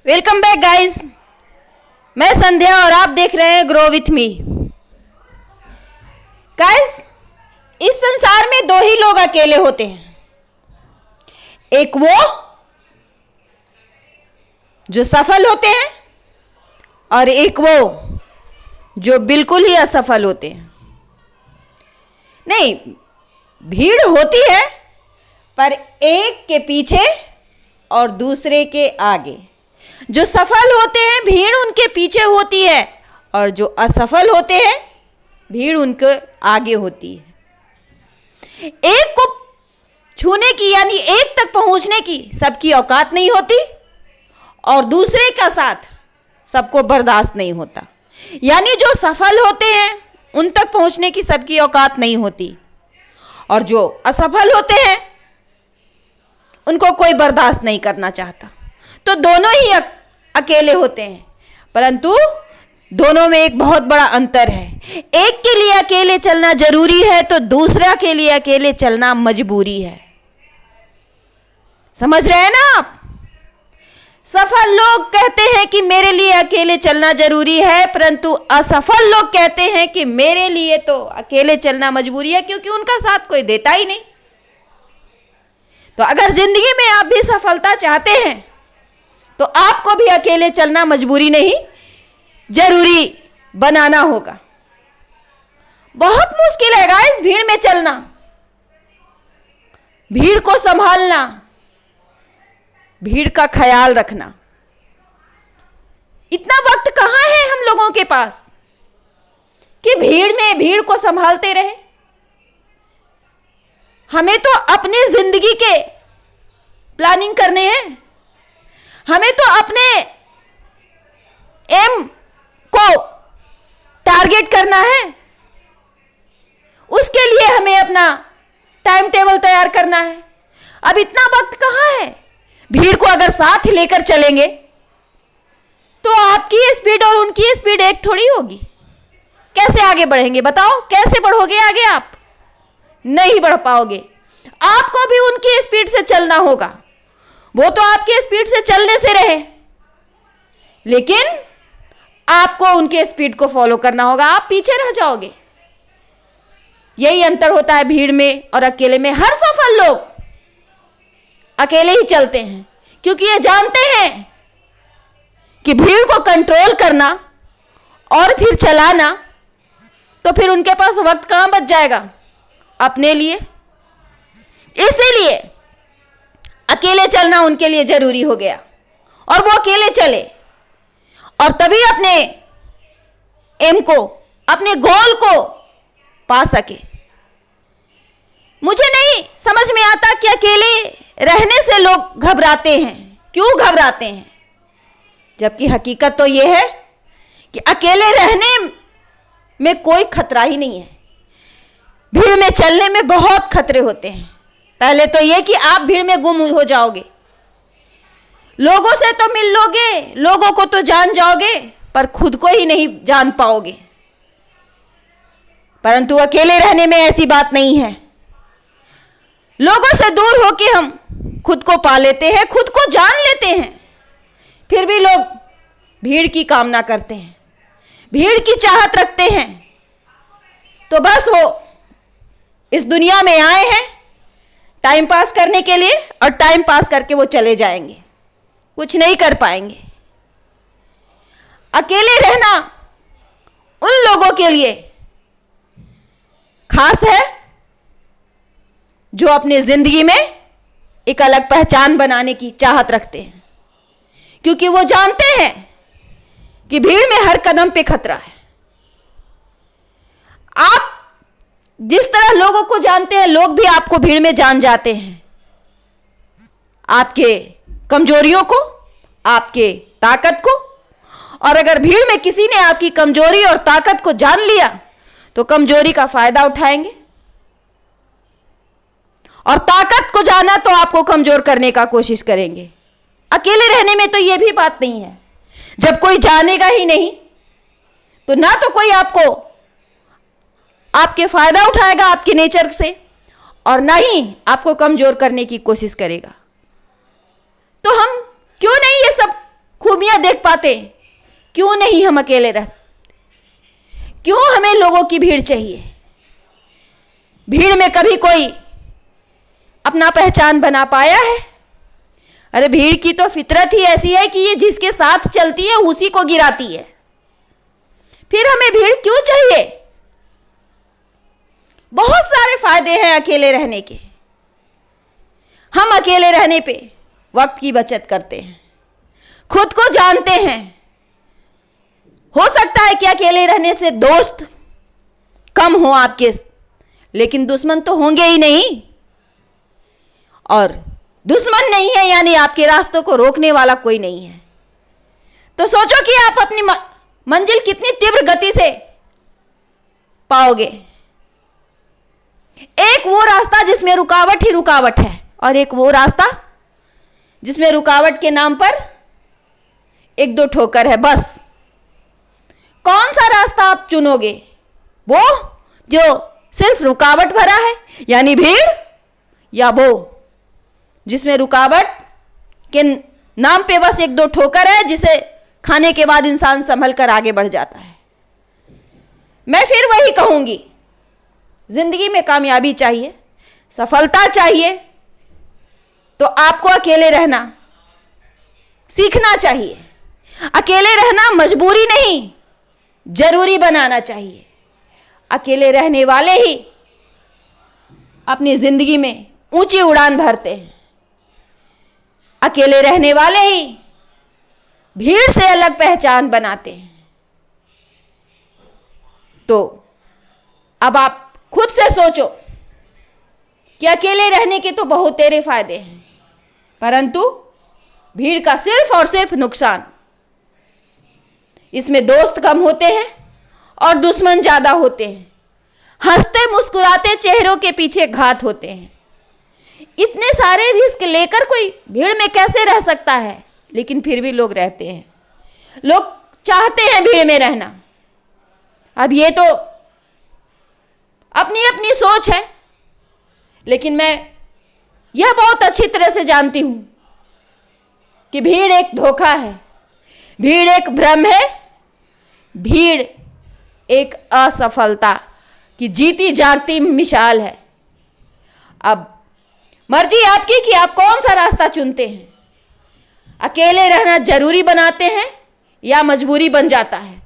Welcome back guys. मैं संध्या और आप देख रहे हैं ग्रो विथ मी। गाइस, इस संसार में दो ही लोग अकेले होते हैं, एक वो जो सफल होते हैं और एक वो जो बिल्कुल ही असफल होते हैं। नहीं, भीड़ होती है पर एक के पीछे और दूसरे के आगे। जो सफल होते हैं भीड़ उनके पीछे होती है और जो असफल होते हैं भीड़ उनके आगे होती है। एक को छूने की यानी एक तक पहुंचने की सबकी औकात नहीं होती और दूसरे का साथ सबको बर्दाश्त नहीं होता। यानी जो सफल होते हैं उन तक पहुंचने की सबकी औकात नहीं होती और जो असफल होते हैं उनको कोई बर्दाश्त नहीं करना चाहता। तो दोनों ही अकेले होते हैं, परंतु दोनों में एक बहुत बड़ा अंतर है। एक के लिए अकेले चलना जरूरी है तो दूसरा के लिए अकेले चलना मजबूरी है। समझ रहे हैं ना आप? सफल लोग कहते हैं कि मेरे लिए अकेले चलना जरूरी है, परंतु असफल लोग कहते हैं कि मेरे लिए तो अकेले चलना मजबूरी है, क्योंकि उनका साथ कोई देता ही नहीं। तो अगर जिंदगी में आप भी सफलता चाहते हैं तो आपको भी अकेले चलना मजबूरी नहीं, जरूरी बनाना होगा। बहुत मुश्किल है गाइस भीड़ में चलना, भीड़ को संभालना, भीड़ का ख्याल रखना। इतना वक्त कहां है हम लोगों के पास कि भीड़ में भीड़ को संभालते रहे। हमें तो अपने जिंदगी के प्लानिंग करने हैं, हमें तो अपने एम को टारगेट करना है, उसके लिए हमें अपना टाइम टेबल तैयार करना है। अब इतना वक्त कहां है? भीड़ को अगर साथ लेकर चलेंगे तो आपकी स्पीड और उनकी स्पीड एक थोड़ी होगी। कैसे आगे बढ़ेंगे बताओ? कैसे बढ़ोगे आगे? आप नहीं बढ़ पाओगे। आपको भी उनकी स्पीड से चलना होगा। वो तो आपके स्पीड से चलने से रहे, लेकिन आपको उनके स्पीड को फॉलो करना होगा। आप पीछे रह जाओगे। यही अंतर होता है भीड़ में और अकेले में। हर सफल लोग अकेले ही चलते हैं, क्योंकि ये जानते हैं कि भीड़ को कंट्रोल करना और फिर चलाना, तो फिर उनके पास वक्त कहां बच जाएगा अपने लिए। इसीलिए अकेले चलना उनके लिए जरूरी हो गया और वो अकेले चले और तभी अपने एम को, अपने गोल को पा सके। मुझे नहीं समझ में आता कि अकेले रहने से लोग घबराते हैं। क्यों घबराते हैं? जबकि हकीकत तो यह है कि अकेले रहने में कोई खतरा ही नहीं है। भीड़ में चलने में बहुत खतरे होते हैं। पहले तो यह कि आप भीड़ में गुम हो जाओगे, लोगों से तो मिल लोगे, लोगों को तो जान जाओगे, पर खुद को ही नहीं जान पाओगे। परंतु अकेले रहने में ऐसी बात नहीं है। लोगों से दूर होके हम खुद को पा लेते हैं, खुद को जान लेते हैं। फिर भी लोग भीड़ की कामना करते हैं, भीड़ की चाहत रखते हैं। तो बस वो इस दुनिया में आए हैं टाइम पास करने के लिए, और टाइम पास करके वो चले जाएंगे, कुछ नहीं कर पाएंगे। अकेले रहना उन लोगों के लिए खास है जो अपने जिंदगी में एक अलग पहचान बनाने की चाहत रखते हैं, क्योंकि वो जानते हैं कि भीड़ में हर कदम पे खतरा है। आप जिस तरह लोगों को जानते हैं, लोग भी आपको भीड़ में जान जाते हैं। आपके कमजोरियों को, आपके ताकत को। और अगर भीड़ में किसी ने आपकी कमजोरी और ताकत को जान लिया तो कमजोरी का फायदा उठाएंगे, और ताकत को जाना तो आपको कमजोर करने का कोशिश करेंगे। अकेले रहने में तो यह भी बात नहीं है। जब कोई जानेगा ही नहीं तो ना तो कोई आपको आपके फायदा उठाएगा आपके नेचर से, और ना ही आपको कमजोर करने की कोशिश करेगा। तो हम क्यों नहीं ये सब खूब देख पाते, क्यों नहीं हम अकेले रहते? क्यों हमें लोगों की भीड़ चाहिए? भीड़ में कभी कोई अपना पहचान बना पाया है? अरे भीड़ की तो फितरत ही ऐसी है कि ये जिसके साथ चलती है उसी को गिराती है। फिर हमें भीड़ क्यों चाहिए? बहुत सारे फायदे हैं अकेले रहने के। हम अकेले रहने पे वक्त की बचत करते हैं, खुद को जानते हैं। हो सकता है कि अकेले रहने से दोस्त कम हो आपके, लेकिन दुश्मन तो होंगे ही नहीं। और दुश्मन नहीं है यानी आपके रास्तों को रोकने वाला कोई नहीं है। तो सोचो कि आप अपनी मंजिल कितनी तीव्र गति से पाओगे। एक वो रास्ता जिसमें रुकावट ही रुकावट है, और एक वो रास्ता जिसमें रुकावट के नाम पर एक दो ठोकर है बस। कौन सा रास्ता आप चुनोगे? वो जो सिर्फ रुकावट भरा है यानी भीड़, या वो जिसमें रुकावट के नाम पे बस एक दो ठोकर है जिसे खाने के बाद इंसान संभल कर आगे बढ़ जाता है? मैं फिर वही कहूंगी, जिंदगी में कामयाबी चाहिए, सफलता चाहिए, तो आपको अकेले रहना सीखना चाहिए। अकेले रहना मजबूरी नहीं, जरूरी बनाना चाहिए। अकेले रहने वाले ही अपनी जिंदगी में ऊंची उड़ान भरते हैं। अकेले रहने वाले ही भीड़ से अलग पहचान बनाते हैं। तो अब आप खुद से सोचो कि अकेले रहने के तो बहुत तेरे फायदे हैं, परंतु भीड़ का सिर्फ और सिर्फ नुकसान। इसमें दोस्त कम होते हैं और दुश्मन ज्यादा होते हैं। हंसते मुस्कुराते चेहरों के पीछे घात होते हैं। इतने सारे रिस्क लेकर कोई भीड़ में कैसे रह सकता है? लेकिन फिर भी लोग रहते हैं। लोग चाहते हैं भीड़ में रहना। अब ये तो अपनी अपनी सोच है, लेकिन मैं यह बहुत अच्छी तरह से जानती हूं कि भीड़ एक धोखा है, भीड़ एक भ्रम है, भीड़ एक असफलता की जीती जागती मिसाल है। अब मर्जी आपकी कि आप कौन सा रास्ता चुनते हैं। अकेले रहना जरूरी बनाते हैं या मजबूरी बन जाता है?